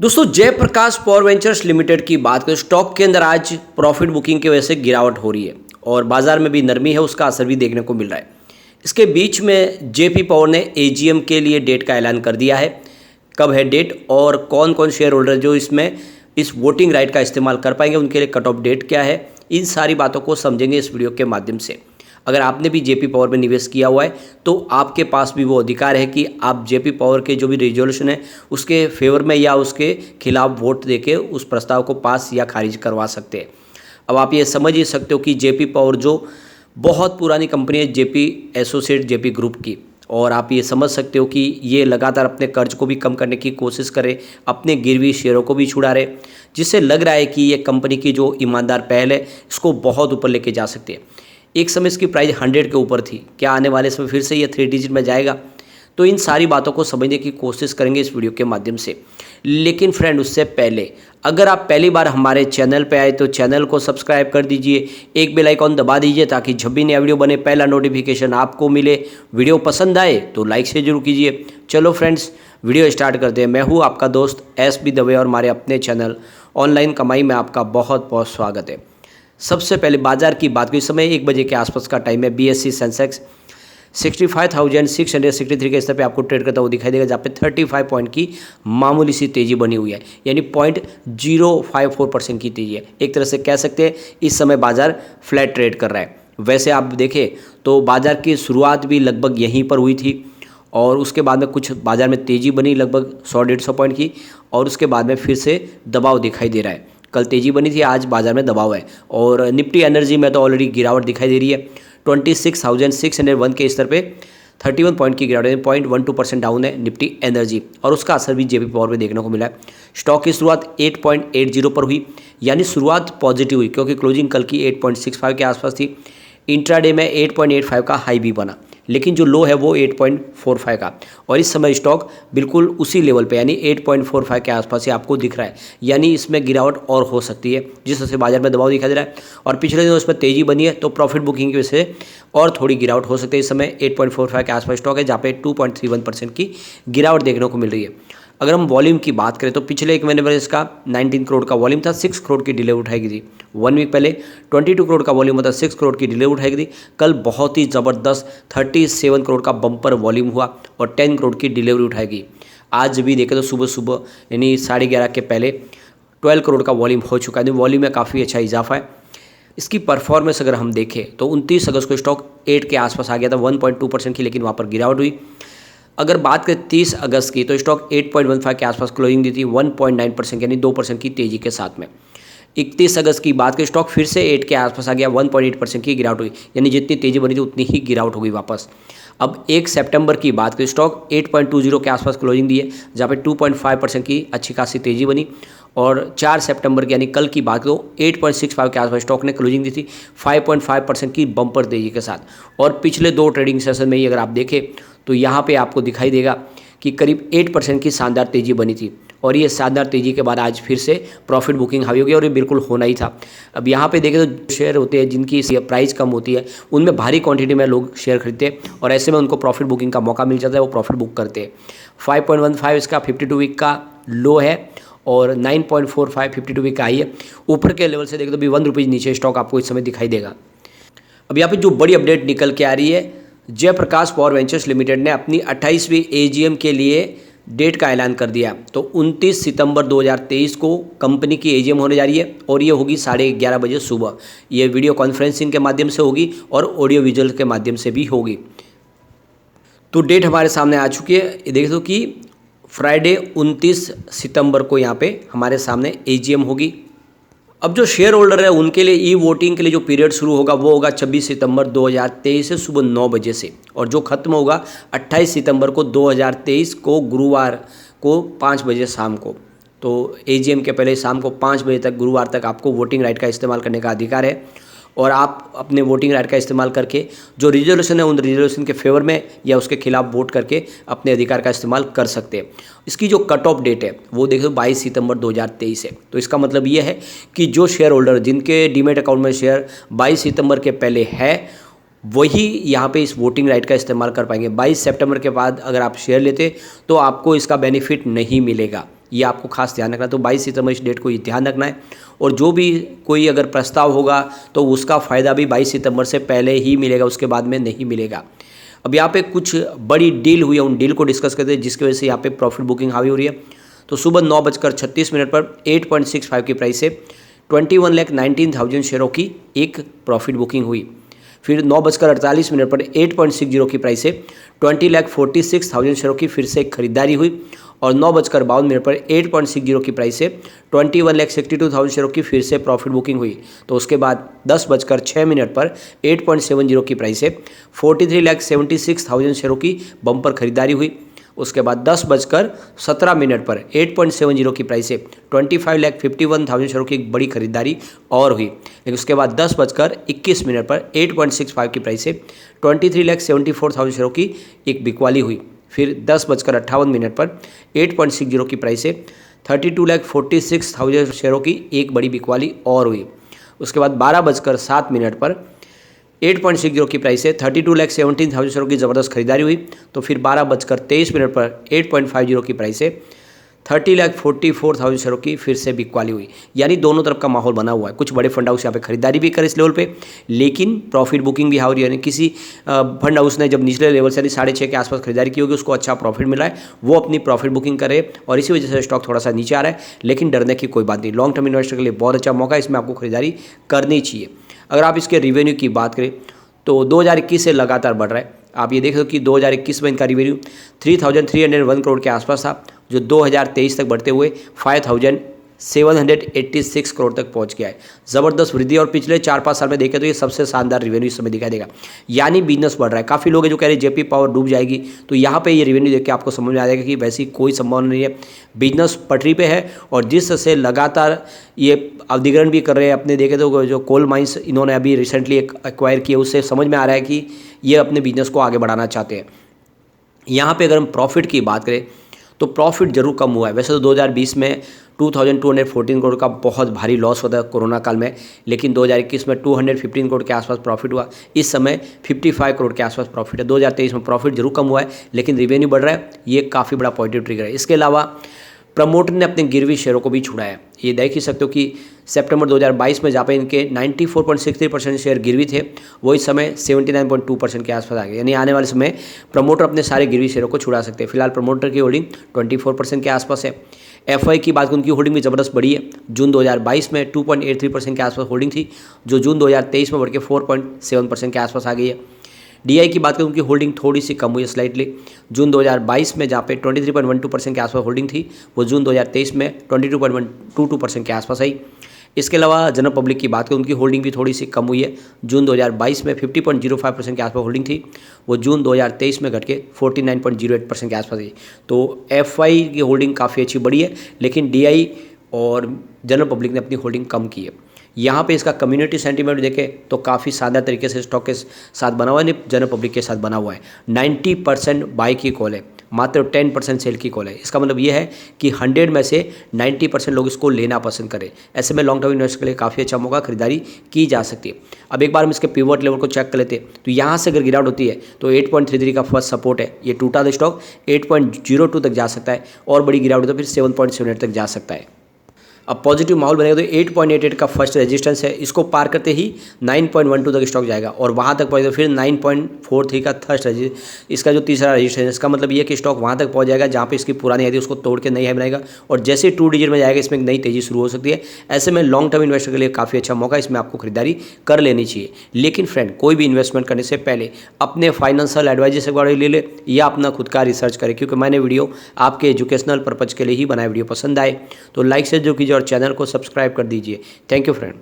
दोस्तों Jayaprakash power ventures limited की बात करें, स्टॉक के अंदर आज प्रॉफिट बुकिंग की वजह से गिरावट हो रही है और बाजार में भी नरमी है, उसका असर भी देखने को मिल रहा है। इसके बीच में जेपी पावर ने एजीएम के लिए डेट का ऐलान कर दिया है। कब है डेट और कौन कौन शेयर होल्डर जो इसमें इस वोटिंग राइट का इस्तेमाल कर पाएंगे, उनके लिए कट ऑफ डेट क्या है, इन सारी बातों को समझेंगे इस वीडियो के माध्यम से। अगर आपने भी जेपी पावर में निवेश किया हुआ है तो आपके पास भी वो अधिकार है कि आप जेपी पावर के जो भी रेजोल्यूशन है उसके फेवर में या उसके खिलाफ वोट देके उस प्रस्ताव को पास या खारिज करवा सकते हैं। अब आप ये समझ ही सकते हो कि जेपी पावर जो बहुत पुरानी कंपनी है, जेपी एसोसिएट जेपी ग्रुप की, और आप ये समझ सकते हो कि ये लगातार अपने कर्ज को भी कम करने की कोशिश करे, अपने गिरवी शेयरों को भी छुड़ा रहे, जिससे लग रहा है कि ये कंपनी की जो ईमानदार पहल है इसको बहुत ऊपर लेके जा सकती है। एक समय इसकी प्राइस 100 के ऊपर थी, क्या आने वाले समय फिर से ये 3 डिजिट में जाएगा? तो इन सारी बातों को समझने की कोशिश करेंगे इस वीडियो के माध्यम से। लेकिन फ्रेंड, उससे पहले अगर आप पहली बार हमारे चैनल पे आए तो चैनल को सब्सक्राइब कर दीजिए, एक बेल आइकॉन दबा दीजिए ताकि जब भी नया वीडियो बने पहला नोटिफिकेशन आपको मिले। वीडियो पसंद आए तो लाइक से जरूर कीजिए। चलो फ्रेंड्स, वीडियो स्टार्ट करते हैं। मैं हूँ आपका दोस्त SB दवे और हमारे अपने चैनल ऑनलाइन कमाई में आपका बहुत बहुत स्वागत है। सबसे पहले बाजार की बात करें, इस समय 1 बजे के आसपास का टाइम है। BSE सेंसेक्स 65,663 के स्तर पे आपको ट्रेड करता हुआ दिखाई देगा, जहाँ पे 35 पॉइंट की मामूली सी तेजी बनी हुई है, यानी 0.054% की तेजी है। एक तरह से कह सकते हैं इस समय बाजार फ्लैट ट्रेड कर रहा है। वैसे आप देखें तो बाजार की शुरुआत भी लगभग यहीं पर हुई थी और उसके बाद में कुछ बाजार में तेज़ी बनी लगभग 100-150 पॉइंट की, और उसके बाद में फिर से दबाव दिखाई दे रहा है। कल तेज़ी बनी थी, आज बाजार में दबाव है। और निफ्टी एनर्जी में तो ऑलरेडी गिरावट दिखाई दे रही है। 26,601 के स्तर पे 31 पॉइंट की गिरावट, 0.12% डाउन है निफ्टी एनर्जी, और उसका असर भी जेपी पावर में देखने को मिला है। स्टॉक की शुरुआत 8.80 पर हुई, यानी शुरुआत पॉजिटिव हुई क्योंकि क्लोजिंग कल की 8.65 के आसपास थी। इंट्राडे में 8.85 का हाई भी बना, लेकिन जो लो है वो 8.45 का, और इस समय स्टॉक बिल्कुल उसी लेवल पे यानी 8.45 के आसपास ही आपको दिख रहा है। यानी इसमें गिरावट और हो सकती है, जिस वजह से बाजार में दबाव दिखाई दे रहा है। और पिछले दिनों इसमें तेज़ी बनी है तो प्रॉफिट बुकिंग की वजह से और थोड़ी गिरावट हो सकती है। इस समय 8.45 के आसपास स्टॉक है, जहाँ पे 2.31% की गिरावट देखने को मिल रही है। अगर हम वॉल्यूम की बात करें तो पिछले एक महीने में इसका 19 करोड़ का वॉल्यूम था, 6 करोड़ की डिलीवरी उठाई गई थी। 1 वीक पहले 22 करोड़ का वॉल्यूम था, 6 करोड़ की डिलीवरी उठाई गई थी। कल बहुत ही ज़बरदस्त 37 करोड़ का बम्पर वॉल्यूम हुआ और 10 करोड़ की डिलीवरी उठाई गई। आज भी देखें तो सुबह सुबह यानी 11:30 के पहले 12 करोड़ का वॉल्यूम हो चुका है। वॉल्यूम में काफ़ी अच्छा इजाफा है। इसकी परफॉर्मेंस अगर हम देखें तो 29 अगस्त को स्टॉक 8 के आसपास आ गया था, 1.2% की, लेकिन वहाँ पर गिरावट हुई। अगर बात करें 30 अगस्त की तो स्टॉक 8.15 के आसपास क्लोजिंग दी थी, 1.9% यानी 2% की तेज़ी के साथ में। 31 अगस्त की बात करें, स्टॉक फिर से 8 के आसपास आ गया, 1.8% की गिरावट हुई, यानी जितनी तेज़ी बनी थी उतनी ही गिरावट हो गई वापस। अब 1 सितंबर की बात करें, स्टॉक 8.20 के आसपास क्लोजिंग दी है, जहाँ पे 2.5% की अच्छी खासी तेज़ी बनी। और 4 सितंबर की यानी कल की बात करो, 8.65 के आसपास स्टॉक ने क्लोजिंग दी थी, 5.5% की बम्पर तेज़ी के साथ। और पिछले 2 ट्रेडिंग सेशन में ही अगर आप देखें तो यहाँ पे आपको दिखाई देगा कि करीब 8% की शानदार तेज़ी बनी थी, और ये शानदार तेज़ी के बाद आज फिर से प्रॉफिट बुकिंग हावी हो गई, और ये बिल्कुल होना ही था। अब यहाँ पे देखें तो शेयर होते हैं जिनकी प्राइस कम होती है, उनमें भारी क्वांटिटी में लोग शेयर खरीदते हैं और ऐसे में उनको प्रॉफिट बुकिंग का मौका मिल जाता है, वो प्रॉफिट बुक करते हैं। 5.15 इसका 52 वीक का लो है और 9.45 52 वीक का हाई है। ऊपर के लेवल से देखें तो भी 1 रुपीज़ नीचे स्टॉक आपको इस समय दिखाई देगा। अब यहाँ पे जो बड़ी अपडेट निकल के आ रही है, जयप्रकाश पावर वेंचर्स लिमिटेड ने अपनी 28वीं एजीएम के लिए डेट का ऐलान कर दिया। तो 29 सितंबर 2023 को कंपनी की एजीएम होने जा रही है और ये होगी 11:30 बजे सुबह। ये वीडियो कॉन्फ्रेंसिंग के माध्यम से होगी और ऑडियो विजुअल के माध्यम से भी होगी। तो डेट हमारे सामने आ चुकी है। ये देख दो कि फ्राइडे 29 सितंबर को यहाँ पे हमारे सामने एजीएम होगी। अब जो शेयर होल्डर है उनके लिए ई वोटिंग के लिए जो पीरियड शुरू होगा वो होगा 26 सितंबर 2023 से सुबह 9 बजे से, और जो खत्म होगा 28 सितंबर को 2023 को गुरुवार को 5 बजे शाम को। तो एजीएम के पहले शाम को 5 बजे तक गुरुवार तक आपको वोटिंग राइट का इस्तेमाल करने का अधिकार है, और आप अपने वोटिंग राइट का इस्तेमाल करके जो रिजोल्यूशन है उन रिजोल्यूशन के फेवर में या उसके खिलाफ वोट करके अपने अधिकार का इस्तेमाल कर सकते हैं। इसकी जो कट ऑफ डेट है वो देखो 22 सितंबर 2023 है। तो इसका मतलब ये है कि जो शेयर होल्डर जिनके डीमेट अकाउंट में शेयर 22 सितंबर के पहले है वही यहाँ पे इस वोटिंग राइट का इस्तेमाल कर पाएंगे। 22 सितंबर के बाद अगर आप शेयर लेते तो आपको इसका बेनिफिट नहीं मिलेगा। ये आपको खास ध्यान रखना है। तो 22 सितंबर इस डेट को ये ध्यान रखना है। और जो भी कोई अगर प्रस्ताव होगा तो उसका फ़ायदा भी 22 सितंबर से पहले ही मिलेगा, उसके बाद में नहीं मिलेगा। अब यहाँ पे कुछ बड़ी डील हुई है, उन डील को डिस्कस करते हैं जिसकी वजह से यहाँ पे प्रॉफिट बुकिंग हावी हो रही है। तो सुबह 9:36 पर 8.65 की प्राइस से 21,19,000 शेयरों की एक प्रॉफिट बुकिंग हुई। फिर 9:48 पर 8.60 की प्राइस से 20,46,000 शेयरों की फिर से खरीदारी हुई। और 9:52 पर 8.60 की प्राइस से 21,62,000 शेयरों की फिर से प्रॉफिट बुकिंग हुई। तो उसके बाद 10:06 पर 8.70 की प्राइस से 43,76,000 शेयरों की बम्पर खरीदारी हुई। उसके बाद 10:17 पर 8.70 की प्राइस से 25,51,000 शेयरों की एक बड़ी खरीदारी और हुई। लेकिन उसके बाद 10:21 पर 8.65 की प्राइस से 23,74,000 शेयरों की एक बिकवाली हुई। फिर 10:58 पर 8.60 की प्राइस से 32,46,000 शेयरों की एक बड़ी बिकवाली और हुई। उसके बाद 12:07 पर 8.60 की प्राइस से 32,17,000 शेयरों की ज़बरदस्त खरीदारी हुई। तो फिर 12:23 पर 8.50 की प्राइस से 30,44,000 शेयरों की फिर से बिकवाली हुई। यानी दोनों तरफ का माहौल बना हुआ है। कुछ बड़े फंड हाउस यहाँ पे खरीदारी भी कर इस लेवल पे, लेकिन प्रॉफिट बुकिंग भी हो रही है। यानी किसी फंड हाउस ने जब निचले लेवल से यानी 6.5 के आसपास खरीदारी की होगी, उसको अच्छा प्रॉफिट मिल रहा है, वो अपनी प्रॉफिट बुकिंग करे और इसी वजह से स्टॉक थोड़ा सा नीचे आ रहा है। लेकिन डरने की कोई बात नहीं, लॉन्ग टर्म इन्वेस्टर के लिए बहुत अच्छा मौका है, इसमें आपको खरीदारी करनी चाहिए। अगर आप इसके रिवेन्यू की बात करें तो 2021 से लगातार बढ़ रहा है। आप ये देख लो कि 2021 में इनका रिवेन्यू 3,301 करोड़ के आसपास था, जो 2023 तक बढ़ते हुए 5,786 करोड़ तक पहुंच गया है। ज़बरदस्त वृद्धि और पिछले 4-5 साल में देखें तो ये सबसे शानदार रिवेन्यू इस समय दिखाई देगा। यानी बिजनेस बढ़ रहा है। काफ़ी लोग हैं जो कह रहे हैं जेपी पावर डूब जाएगी, तो यहाँ पे ये रिवेन्यू देख के आपको समझ में आ जाएगा कि वैसी कोई संभावना नहीं है। बिजनेस पटरी पे है और जिससे लगातार ये अधिग्रहण भी कर रहे हैं अपने। देखें तो जो कोल माइंस इन्होंने अभी रिसेंटली एक्वायर किए, उससे समझ में आ रहा है कि ये अपने बिजनेस को आगे बढ़ाना चाहते हैं। यहाँ पे अगर हम प्रॉफिट की बात करें तो प्रॉफिट जरूर कम हुआ है। वैसे तो 2020 में 2,214 करोड़ का बहुत भारी लॉस होता है कोरोना काल में, लेकिन 2021 में 215 करोड़ के आसपास प्रॉफिट हुआ। इस समय 55 करोड़ के आसपास प्रॉफिट है। 2023 में प्रॉफिट जरूर कम हुआ है, लेकिन रिवेन्यू बढ़ रहा है, ये काफ़ी बड़ा पॉजिटिव ट्रिगर है। इसके अलावा प्रमोटर ने अपने गिरवी शेयरों को भी छुड़ाया। ये देख ही सकते हो कि सितंबर 2022 में जहाँ पे इनके 94.63% शेयर गिरवी थे, वो इस समय 79.2% के आसपास आ गए। यानी आने वाले समय प्रमोटर अपने सारे गिरवी शेयरों को छुड़ा सकते हैं। फिलहाल प्रमोटर की होल्डिंग 24% के आसपास है। एफआई की बात करें, उनकी होल्डिंग भी ज़बरदस्त बढ़ी है। जून 2022 में 2.83% के आसपास होल्डिंग थी, जो जून 2023 में बढ़ के 4.7% के आसपास आ गई है। डीआई की बात करें, उनकी होल्डिंग थोड़ी सी कम हुई है स्लाइटली। जून 2022 में जहाँ पे 23.12% के आसपास होल्डिंग थी, वो जून 2023 में 22.22% के आसपास आई। इसके अलावा जनरल पब्लिक की बात करें, उनकी होल्डिंग भी थोड़ी सी कम हुई है। जून 2022 में 50.05% के आसपास होल्डिंग थी, वो जून 2023 में घट के 49.08% के आसपास आई। तो एफआई की होल्डिंग काफ़ी अच्छी बढ़ी है, लेकिन डीआई और जनरल पब्लिक ने अपनी होल्डिंग कम की है। यहाँ पे इसका कम्युनिटी सेंटीमेंट देखें तो काफ़ी शानदार तरीके से स्टॉक के साथ बना हुआ है, जनरल पब्लिक के साथ बना हुआ है। 90% बाई की कॉल है, मात्र 10% सेल की कॉल है। इसका मतलब ये है कि 100 में से 90% लोग इसको लेना पसंद करें। ऐसे में लॉन्ग टर्म इन्वेस्टर के लिए काफ़ी अच्छा मौका, खरीदारी की जा सकती है। अब एक बार हम इसके पिवट लेवल को चेक कर लेते हैं, तो यहाँ से अगर गिरावट होती है तो 8.33 का फर्स्ट सपोर्ट है, ये टूटा तो स्टॉक 8.02 तक जा सकता है, और बड़ी गिरावट तो फिर 7.78 तक जा सकता है। अब पॉजिटिव माहौल बनेगा तो 8.88 का फर्स्ट रेजिस्टेंस है, इसको पार करते ही 9.12 तक स्टॉक जाएगा और वहाँ तक पहुँचे तो फिर 9.43 का थर्ड इसका जो तीसरा रेजिस्टेंस है। इसका मतलब ये कि स्टॉक वहाँ तक पहुँच जाएगा जहाँ पे इसकी पुरानी आई थी उसको तोड़ के नई हाई बनाएगा, और जैसे 2 डिजिट में जाएगा इसमें एक नई तेजी शुरू हो सकती है। ऐसे में लॉन्ग टर्म इन्वेस्टर के लिए काफ़ी अच्छा मौका, इसमें आपको खरीदारी कर लेनी चाहिए। लेकिन फ्रेंड, कोई भी इन्वेस्टमेंट करने से पहले अपने फाइनेंशियल एडवाइजर से ले ले या अपना खुद का रिसर्च करें, क्योंकि मैंने वीडियो आपके एजुकेशनल पर्पज़ के लिए ही बनाया। वीडियो पसंद आए तो लाइक से जो कीजिए और चैनल को सब्सक्राइब कर दीजिए। Thank you friend.